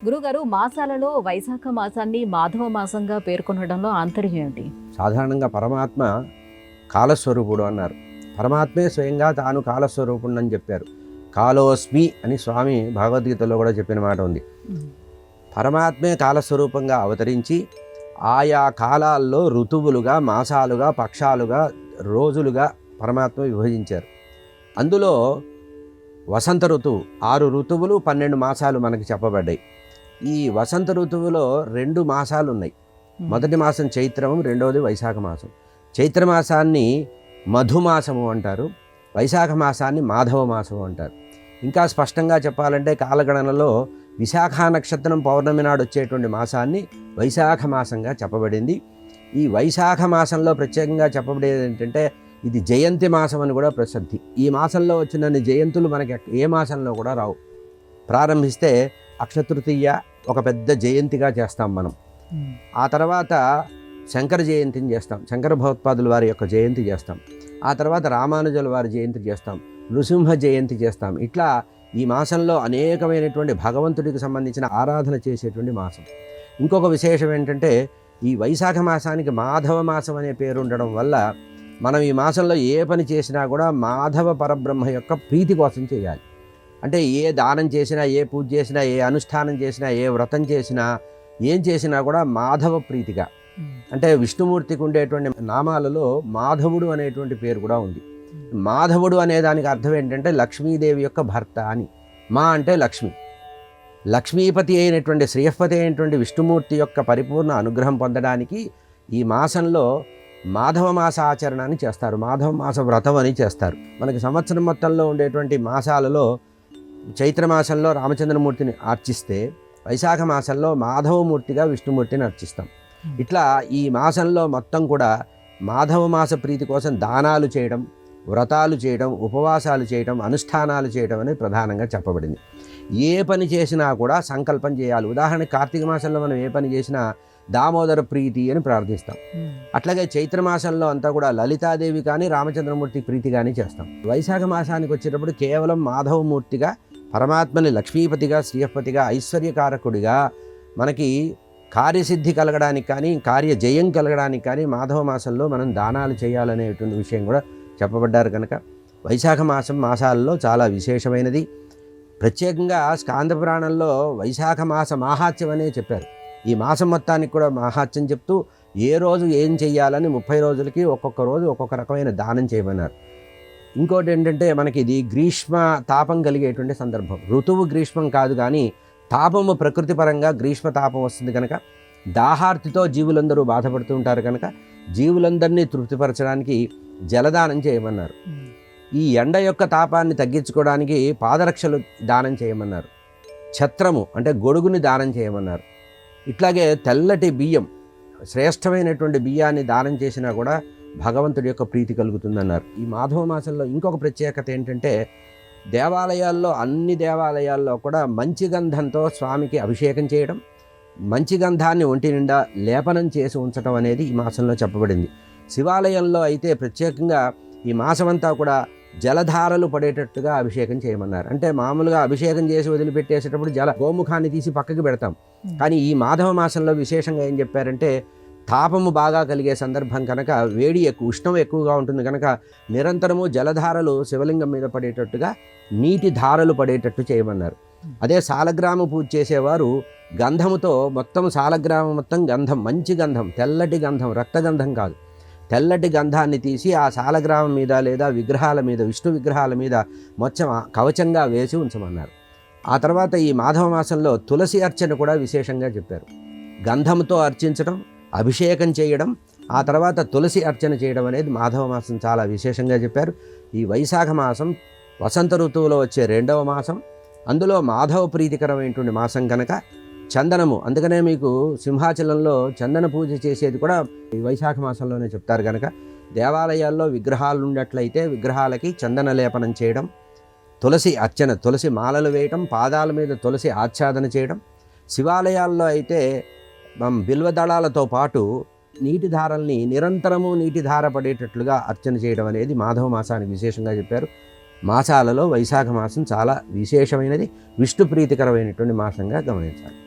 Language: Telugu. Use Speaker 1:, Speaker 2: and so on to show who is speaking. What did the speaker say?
Speaker 1: గురుగారు, మాసాలలో వైశాఖ మాసాన్ని మాధవ మాసంగా పేర్కొనడంలో ఆంతర్యం ఏమిటి?
Speaker 2: సాధారణంగా పరమాత్మ కాలస్వరూపుడు అన్నారు. పరమాత్మే స్వయంగా తాను కాలస్వరూపుడు అని చెప్పారు. కాలోస్మి అని స్వామి భగవద్గీతలో కూడా చెప్పిన మాట ఉంది. పరమాత్మే కాలస్వరూపంగా అవతరించి ఆయా కాలాల్లో ఋతువులుగా, మాసాలుగా, పక్షాలుగా, రోజులుగా పరమాత్మ విభజించారు. అందులో వసంత ఋతువు 6 ఋతువులు 12 మాసాలు మనకి చెప్పబడ్డాయి. ఈ వసంత ఋతువులో 2 మాసాలు ఉన్నాయి. మొదటి మాసం చైత్రము, రెండవది వైశాఖ మాసం. చైత్రమాసాన్ని మధుమాసము అంటారు, వైశాఖ మాసాన్ని మాధవ మాసము అంటారు. ఇంకా స్పష్టంగా చెప్పాలంటే కాలగణనలో విశాఖ నక్షత్రం పౌర్ణమి నాడు వచ్చేటువంటి మాసాన్ని వైశాఖ మాసంగా చెప్పబడింది. ఈ వైశాఖ మాసంలో ప్రత్యేకంగా చెప్పబడేది ఏంటంటే ఇది జయంతి మాసం అని కూడా ప్రసిద్ధి. ఈ మాసంలో వచ్చిన జయంతులు మనకి ఏ మాసంలో కూడా రావు. ప్రారంభిస్తే అక్షతృతీయ ఒక పెద్ద జయంతిగా చేస్తాం మనం. ఆ తర్వాత శంకర జయంతిని చేస్తాం, శంకర భగవత్పాదుల వారి యొక్క జయంతి చేస్తాం. ఆ తర్వాత రామానుజుల వారి జయంతి చేస్తాం, నృసింహ జయంతి చేస్తాం. ఇట్లా ఈ మాసంలో అనేకమైనటువంటి భగవంతుడికి సంబంధించిన ఆరాధన చేసేటువంటి మాసం. ఇంకొక విశేషం ఏంటంటే ఈ వైశాఖ మాసానికి మాధవ మాసం అనే పేరు ఉండడం వల్ల మనం ఈ మాసంలో ఏ పని చేసినా కూడా మాధవ పరబ్రహ్మ యొక్క ప్రీతి కోసం చేయాలి. అంటే ఏ దానం చేసినా, ఏ పూజ చేసినా, ఏ అనుష్ఠానం చేసినా, ఏ వ్రతం చేసినా, ఏం చేసినా కూడా మాధవ ప్రీతిగా. అంటే విష్ణుమూర్తికి ఉండేటువంటి నామాలలో మాధవుడు అనేటువంటి పేరు కూడా ఉంది. మాధవుడు అనే దానికి అర్థం ఏంటంటే లక్ష్మీదేవి యొక్క భర్త అని. మా అంటే లక్ష్మి, లక్ష్మీపతి అయినటువంటి శ్రీయపతి అయినటువంటి విష్ణుమూర్తి యొక్క పరిపూర్ణ అనుగ్రహం పొందడానికి ఈ మాసంలో మాధవ మాస ఆచరణని చేస్తారు, మాధవ మాస వ్రతం అని చేస్తారు. మనకి సంవత్సరం మొత్తంలో ఉండేటువంటి మాసాలలో చైత్రమాసంలో రామచంద్రమూర్తిని అర్చిస్తే వైశాఖ మాసంలో మాధవమూర్తిగా విష్ణుమూర్తిని అర్చిస్తాం. ఇట్లా ఈ మాసంలో మొత్తం కూడా మాధవ మాస ప్రీతి కోసం దానాలు చేయడం, వ్రతాలు చేయడం, ఉపవాసాలు చేయడం, అనుష్ఠానాలు చేయడం అనేది ప్రధానంగా చెప్పబడింది. ఏ పని చేసినా కూడా సంకల్పం చేయాలి. ఉదాహరణకి కార్తీక మాసంలో మనం ఏ పని చేసినా దామోదర ప్రీతి అని ప్రార్థిస్తాం. అట్లాగే చైత్రమాసంలో అంతా కూడా లలితాదేవి కానీ రామచంద్రమూర్తి ప్రీతి కానీ చేస్తాం. వైశాఖ మాసానికి వచ్చేటప్పుడు కేవలం మాధవమూర్తిగా, పరమాత్మని లక్ష్మీపతిగా, శ్రీయపతిగా, ఐశ్వర్యకారకుడిగా మనకి కార్యసిద్ధి కలగడానికి కానీ, కార్యజయం కలగడానికి కానీ మాధవ మాసంలో మనం దానాలు చేయాలనేటువంటి విషయం కూడా చెప్పబడ్డారు. కనుక వైశాఖ మాసం మాసాలలో చాలా విశేషమైనది. ప్రత్యేకంగా స్కాంద పురాణంలో వైశాఖ మాస మాహాత్యం అనే చెప్పారు. ఈ మాసం మొత్తానికి కూడా మాహాత్యం చెప్తూ ఏ రోజు ఏం చెయ్యాలని 30 రోజులకి ఒక్కొక్క రోజు ఒక్కొక్క రకమైన దానం చేయమన్నారు. ఇంకోటి ఏంటంటే మనకి ఇది గ్రీష్మ తాపం కలిగేటువంటి సందర్భం. ఋతువు గ్రీష్మం కాదు కానీ తాపము ప్రకృతి పరంగా గ్రీష్మ తాపం వస్తుంది కనుక దాహార్తితో జీవులందరూ బాధపడుతూ ఉంటారు కనుక జీవులందరినీ తృప్తిపరచడానికి జలదానం చేయమన్నారు. ఈ ఎండ యొక్క తాపాన్ని తగ్గించుకోవడానికి పాదరక్షలు దానం చేయమన్నారు. ఛత్రము అంటే గొడుగుని దానం చేయమన్నారు. ఇట్లాగే తెల్లటి బియ్యం, శ్రేష్టమైనటువంటి బియ్యాన్ని దానం చేసినా కూడా భగవంతుడి యొక్క ప్రీతి కలుగుతుందన్నారు. ఈ మాధవ మాసంలో ఇంకొక ప్రత్యేకత ఏంటంటే దేవాలయాల్లో, అన్ని దేవాలయాల్లో కూడా మంచి గంధంతో స్వామికి అభిషేకం చేయడం, మంచి గంధాన్ని ఒంటి నిండా లేపనం చేసి ఉంచడం అనేది ఈ మాసంలో చెప్పబడింది. శివాలయంలో అయితే ప్రత్యేకంగా ఈ మాసమంతా కూడా జలధారలు పడేటట్టుగా అభిషేకం చేయమన్నారు. అంటే మామూలుగా అభిషేకం చేసి వదిలిపెట్టేసేటప్పుడు గోముఖాన్ని తీసి పక్కకి పెడతాం. కానీ ఈ మాధవ మాసంలో విశేషంగా ఏం చెప్పారంటే తాపము బాగా కలిగే సందర్భం కనుక, వేడి ఉష్ణం ఎక్కువగా ఉంటుంది కనుక నిరంతరము జలధారలు శివలింగం మీద పడేటట్టుగా నీటి ధారలు పడేటట్టు చేయమన్నారు. అదే సాలగ్రామ పూజ చేసేవారు గంధముతో మొత్తం సాలగ్రామం మొత్తం గంధం, మంచి గంధం, తెల్లటి గంధం, రక్తగంధం కాదు, తెల్లటి గంధాన్ని తీసి ఆ సాలగ్రామం మీద లేదా విగ్రహాల మీద, విష్ణు విగ్రహాల మీద మొత్తం కవచంగా వేసి ఉంచమన్నారు. ఆ తర్వాత ఈ మాధవ మాసంలో తులసి అర్చన కూడా విశేషంగా చెప్పారు. గంధంతో అర్చించడం, అభిషేకం చేయడం, ఆ తర్వాత తులసి అర్చన చేయడం అనేది మాధవ మాసం చాలా విశేషంగా చెప్పారు. ఈ వైశాఖ మాసం వసంత ఋతువులో వచ్చే 2వ మాసం, అందులో మాధవ ప్రీతికరమైనటువంటి మాసం కనుక చందనము, అందుకనే మీకు సింహాచలంలో చందన పూజ చేసేది కూడా ఈ వైశాఖ మాసంలోనే చెప్తారు. కనుక దేవాలయాల్లో విగ్రహాలు ఉన్నట్లయితే విగ్రహాలకి చందన లేపనం చేయడం, తులసి అర్చన, తులసి మాలలు వేయటం, పాదాల మీద తులసి ఆచ్ఛాదన చేయడం, శివాలయాల్లో అయితే బిల్వదళాలతో పాటు నీటి ధారల్ని నిరంతరము నీటి ధార పడేటట్లుగా అర్చన చేయడం అనేది మాధవ మాసానికి విశేషంగా చెప్పారు. మాసాలలో వైశాఖ మాసం చాలా విశేషమైనది, విష్ణు ప్రీతికరమైనటువంటి మాసంగా గమనించాలి.